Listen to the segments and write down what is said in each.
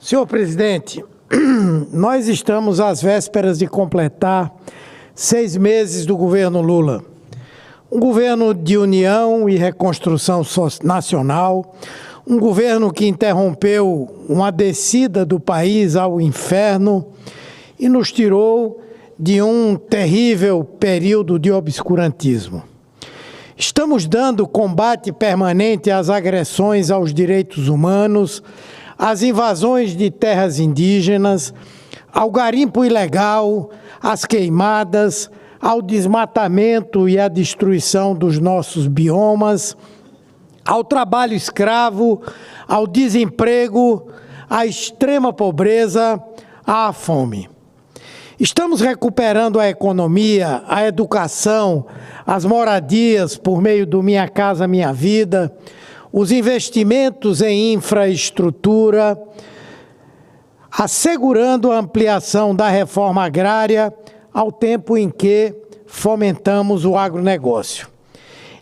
Senhor presidente, nós estamos às vésperas de completar 6 meses do governo Lula. Um governo de união e reconstrução nacional, um governo que interrompeu uma descida do país ao inferno e nos tirou de um terrível período de obscurantismo. Estamos dando combate permanente às agressões aos direitos humanos, às invasões de terras indígenas, ao garimpo ilegal, às queimadas, ao desmatamento e à destruição dos nossos biomas, ao trabalho escravo, ao desemprego, à extrema pobreza, à fome. Estamos recuperando a economia, a educação, as moradias por meio do Minha Casa Minha Vida, os investimentos em infraestrutura, assegurando a ampliação da reforma agrária ao tempo em que fomentamos o agronegócio.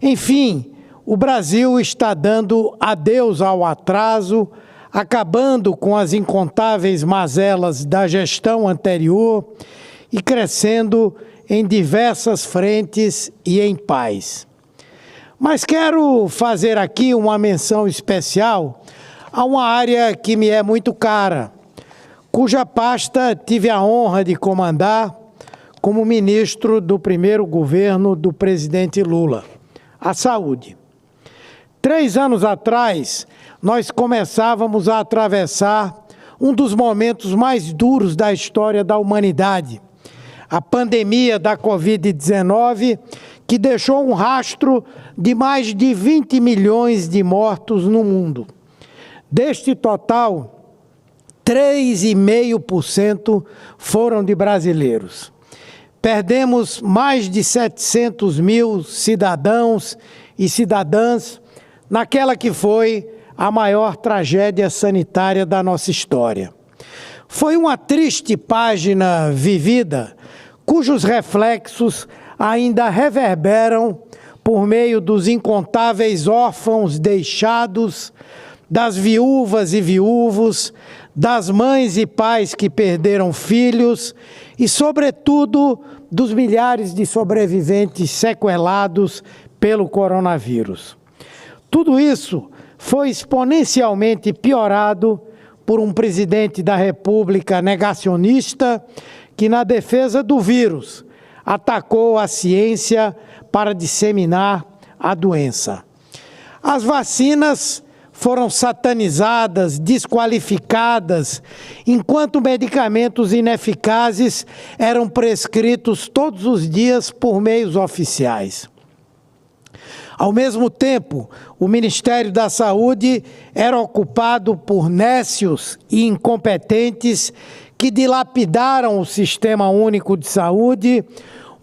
Enfim, o Brasil está dando adeus ao atraso, acabando com as incontáveis mazelas da gestão anterior e crescendo em diversas frentes e em paz. Mas quero fazer aqui uma menção especial a uma área que me é muito cara, cuja pasta tive a honra de comandar como ministro do primeiro governo do presidente Lula, a saúde. 3 anos atrás, nós começávamos a atravessar um dos momentos mais duros da história da humanidade, a pandemia da Covid-19, que deixou um rastro de mais de 20 milhões de mortos no mundo. Deste total, 3,5% foram de brasileiros. Perdemos mais de 700 mil cidadãos e cidadãs naquela que foi a maior tragédia sanitária da nossa história. Foi uma triste página vivida, cujos reflexos ainda reverberam por meio dos incontáveis órfãos deixados, das viúvas e viúvos, das mães e pais que perderam filhos e, sobretudo, dos milhares de sobreviventes sequelados pelo coronavírus. Tudo isso foi exponencialmente piorado por um presidente da República negacionista que, na defesa do vírus, atacou a ciência para disseminar a doença. As vacinas foram satanizadas, desqualificadas, enquanto medicamentos ineficazes eram prescritos todos os dias por meios oficiais. Ao mesmo tempo, o Ministério da Saúde era ocupado por nécios e incompetentes que dilapidaram o Sistema Único de Saúde,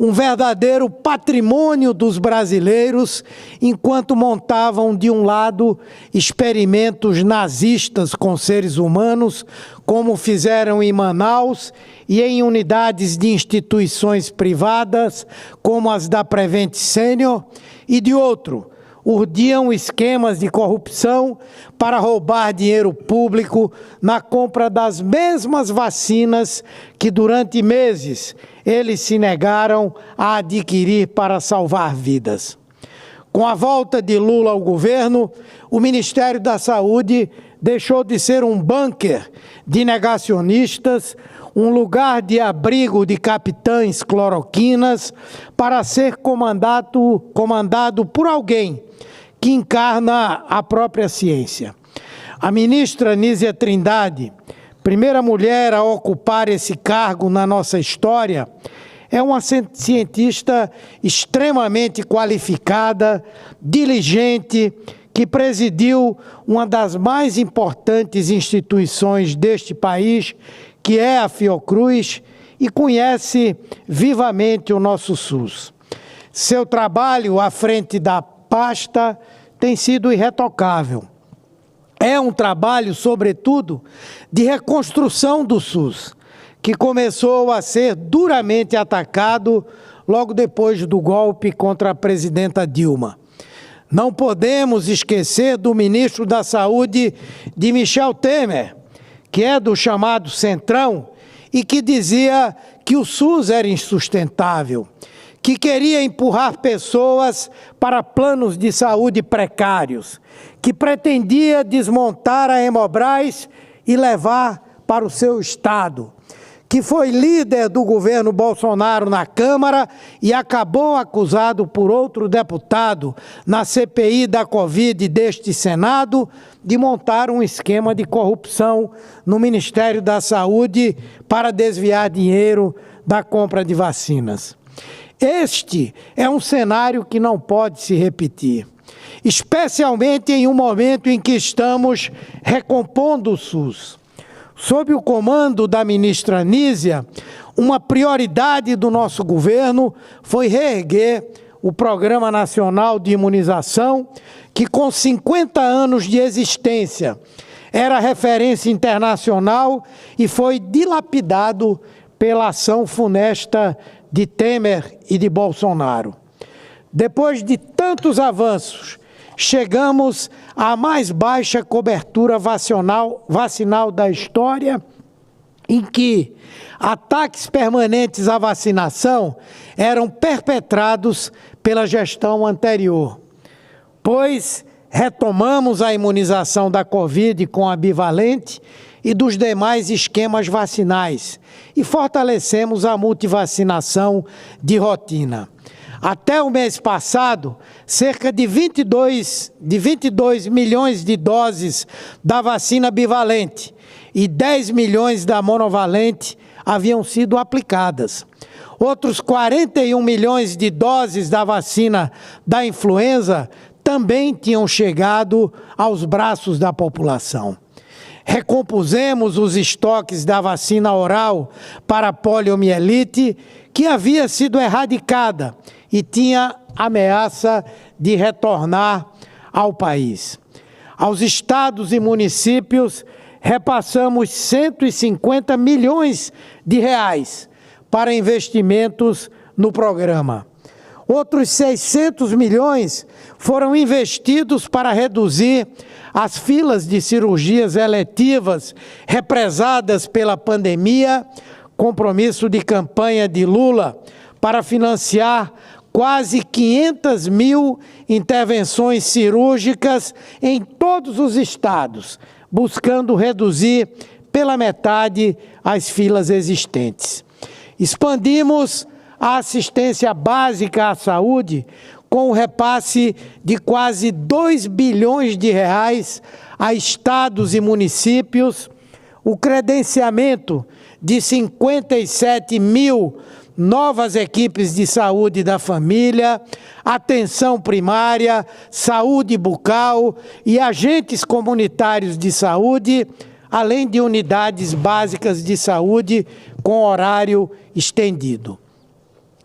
um verdadeiro patrimônio dos brasileiros, enquanto montavam, de um lado, experimentos nazistas com seres humanos, como fizeram em Manaus, e em unidades de instituições privadas, como as da Prevent Senior, e de outro, urdiam esquemas de corrupção para roubar dinheiro público na compra das mesmas vacinas que durante meses eles se negaram a adquirir para salvar vidas. Com a volta de Lula ao governo, o Ministério da Saúde deixou de ser um bunker de negacionistas, um lugar de abrigo de capitães cloroquinas, para ser comandado por alguém que encarna a própria ciência. A ministra Nízia Trindade, primeira mulher a ocupar esse cargo na nossa história, é uma cientista extremamente qualificada, diligente, que presidiu uma das mais importantes instituições deste país, que é a Fiocruz, e conhece vivamente o nosso SUS. Seu trabalho à frente da pasta tem sido irretocável. É um trabalho, sobretudo, de reconstrução do SUS, que começou a ser duramente atacado logo depois do golpe contra a presidenta Dilma. Não podemos esquecer do ministro da Saúde, de Michel Temer, que é do chamado Centrão, e que dizia que o SUS era insustentável, que queria empurrar pessoas para planos de saúde precários, que pretendia desmontar a Hemobras e levar para o seu estado, que foi líder do governo Bolsonaro na Câmara e acabou acusado por outro deputado na CPI da Covid deste Senado de montar um esquema de corrupção no Ministério da Saúde para desviar dinheiro da compra de vacinas. Este é um cenário que não pode se repetir, especialmente em um momento em que estamos recompondo o SUS. Sob o comando da ministra Nízia, uma prioridade do nosso governo foi reerguer o Programa Nacional de Imunização, que com 50 anos de existência era referência internacional e foi dilapidado pela ação funesta de Temer e de Bolsonaro. Depois de tantos avanços, chegamos à mais baixa cobertura vacinal da história, em que ataques permanentes à vacinação eram perpetrados pela gestão anterior. Pois retomamos a imunização da Covid com a bivalente e dos demais esquemas vacinais e fortalecemos a multivacinação de rotina. Até o mês passado, cerca de 22 milhões de doses da vacina bivalente e 10 milhões da monovalente haviam sido aplicadas. Outros 41 milhões de doses da vacina da influenza também tinham chegado aos braços da população. Recompusemos os estoques da vacina oral para a poliomielite, que havia sido erradicada e tinha ameaça de retornar ao país. Aos estados e municípios, repassamos 150 milhões de reais para investimentos no programa. Outros 600 milhões foram investidos para reduzir as filas de cirurgias eletivas represadas pela pandemia, compromisso de campanha de Lula para financiar quase 500 mil intervenções cirúrgicas em todos os estados, buscando reduzir pela metade as filas existentes. Expandimos a assistência básica à saúde com o repasse de quase 2 bilhões de reais a estados e municípios, o credenciamento de 57 mil novas equipes de saúde da família, atenção primária, saúde bucal e agentes comunitários de saúde, além de unidades básicas de saúde com horário estendido.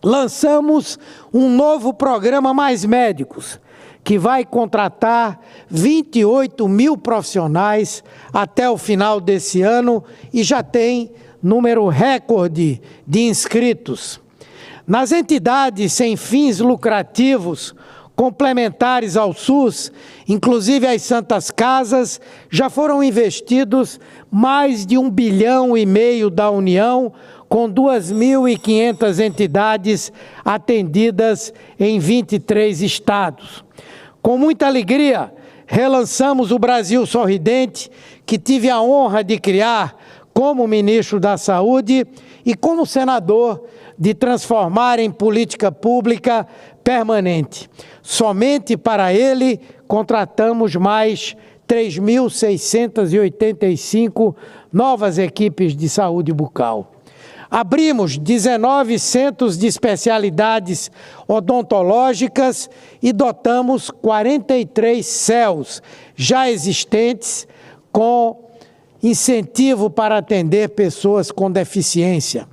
Lançamos um novo programa Mais Médicos, que vai contratar 28 mil profissionais até o final desse ano e já tem número recorde de inscritos. Nas entidades sem fins lucrativos, complementares ao SUS, inclusive as Santas Casas, já foram investidos mais de 1,5 bilhão da União, com 2.500 entidades atendidas em 23 estados. Com muita alegria, relançamos o Brasil Sorridente, que tive a honra de criar como ministro da Saúde e como senador de transformar em política pública permanente. Somente para ele, contratamos mais 3.685 novas equipes de saúde bucal. Abrimos 19 centros de especialidades odontológicas e dotamos 43 CELs já existentes com incentivo para atender pessoas com deficiência.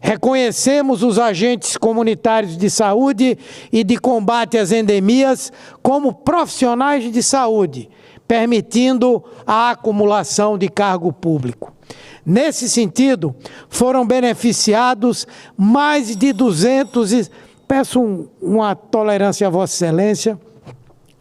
Reconhecemos os agentes comunitários de saúde e de combate às endemias como profissionais de saúde, permitindo a acumulação de cargo público. Nesse sentido, foram beneficiados mais de 200, peço uma tolerância a Vossa Excelência,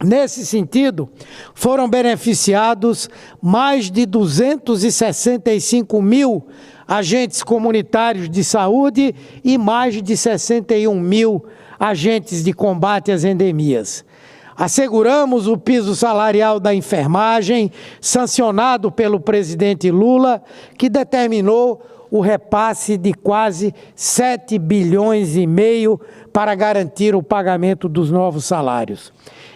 Nesse sentido, foram beneficiados mais de 265 mil agentes comunitários de saúde e mais de 61 mil agentes de combate às endemias. Asseguramos o piso salarial da enfermagem, sancionado pelo presidente Lula, que determinou o repasse de quase 7,5 bilhões para garantir o pagamento dos novos salários.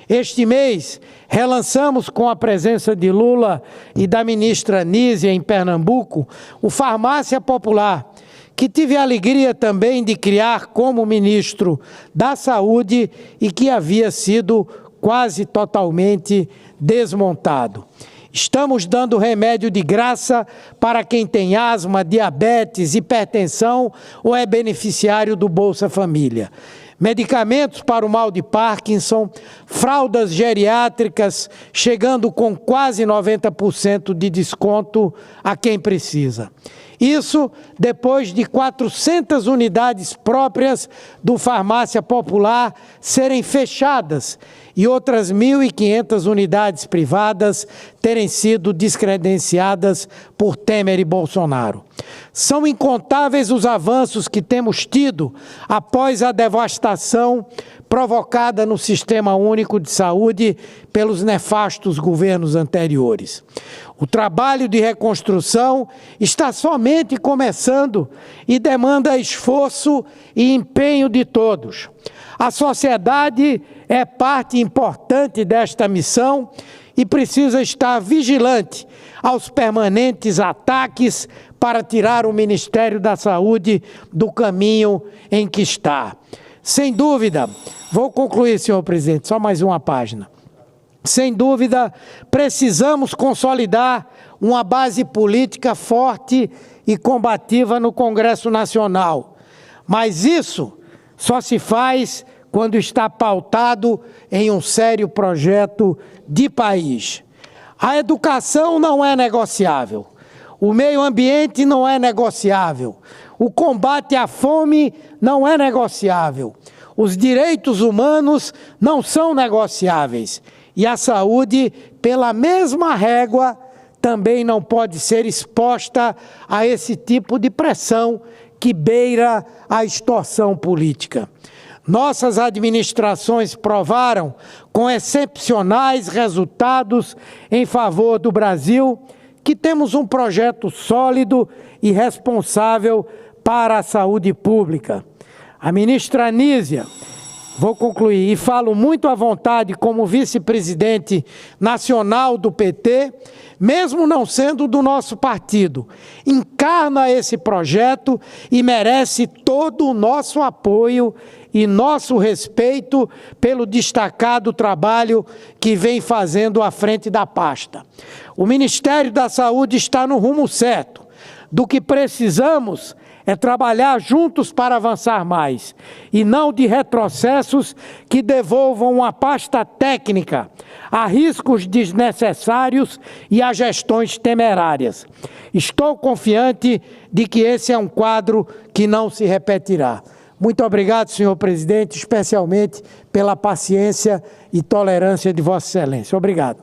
Este mês, relançamos com a presença de Lula e da ministra Nízia em Pernambuco, o Farmácia Popular, que tive a alegria também de criar como ministro da Saúde e que havia sido quase totalmente desmontado. Estamos dando remédio de graça para quem tem asma, diabetes, hipertensão ou é beneficiário do Bolsa Família. Medicamentos para o mal de Parkinson, fraldas geriátricas, chegando com quase 90% de desconto a quem precisa. Isso depois de 400 unidades próprias do Farmácia Popular serem fechadas e outras 1.500 unidades privadas terem sido descredenciadas por Temer e Bolsonaro. São incontáveis os avanços que temos tido após a devastação provocada no Sistema Único de Saúde pelos nefastos governos anteriores. O trabalho de reconstrução está somente começando e demanda esforço e empenho de todos. A sociedade é parte importante desta missão e precisa estar vigilante aos permanentes ataques para tirar o Ministério da Saúde do caminho em que está. Sem dúvida, vou concluir, senhor presidente, só mais uma página. Sem dúvida, precisamos consolidar uma base política forte e combativa no Congresso Nacional. Mas isso só se faz quando está pautado em um sério projeto de país. A educação não é negociável. O meio ambiente não é negociável. O combate à fome não é negociável. Os direitos humanos não são negociáveis. E a saúde, pela mesma régua, também não pode ser exposta a esse tipo de pressão que beira a extorsão política. Nossas administrações provaram, com excepcionais resultados em favor do Brasil, que temos um projeto sólido e responsável para a saúde pública. A ministra Nízia, vou concluir, e falo muito à vontade como vice-presidente nacional do PT, mesmo não sendo do nosso partido, encarna esse projeto e merece todo o nosso apoio e nosso respeito pelo destacado trabalho que vem fazendo à frente da pasta. O Ministério da Saúde está no rumo certo. Do que precisamos é trabalhar juntos para avançar mais, e não de retrocessos que devolvam uma pasta técnica a riscos desnecessários e a gestões temerárias. Estou confiante de que esse é um quadro que não se repetirá. Muito obrigado, senhor presidente, especialmente pela paciência e tolerância de Vossa Excelência. Obrigado.